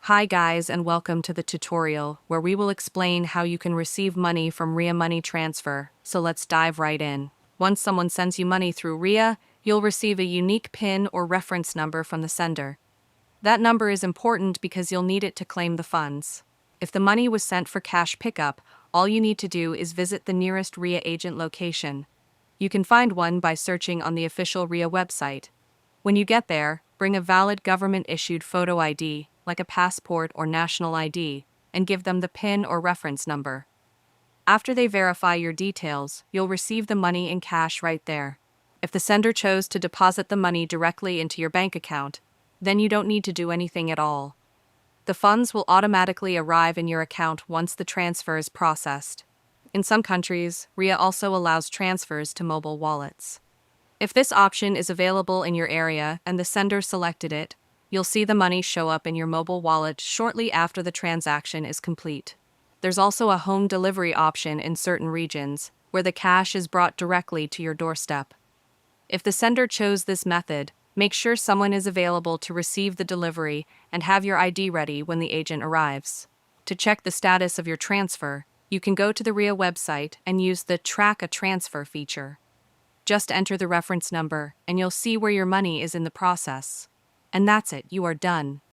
Hi guys and welcome to the tutorial where we will explain how you can receive money from RIA Money Transfer, so let's dive right in. Once someone sends you money through RIA, you'll receive a unique PIN or reference number from the sender. That number is important because you'll need it to claim the funds. If the money was sent for cash pickup, all you need to do is visit the nearest RIA agent location. You can find one by searching on the official RIA website. When you get there, bring a valid government-issued photo ID, like a passport or national ID, and give them the PIN or reference number. After they verify your details, you'll receive the money in cash right there. If the sender chose to deposit the money directly into your bank account, then you don't need to do anything at all. The funds will automatically arrive in your account once the transfer is processed. In some countries, RIA also allows transfers to mobile wallets. If this option is available in your area and the sender selected it, you'll see the money show up in your mobile wallet shortly after the transaction is complete. There's also a home delivery option in certain regions, where the cash is brought directly to your doorstep. If the sender chose this method, make sure someone is available to receive the delivery and have your ID ready when the agent arrives. To check the status of your transfer, you can go to the RIA website and use the Track a Transfer feature. Just enter the reference number, and you'll see where your money is in the process. And that's it, you are done.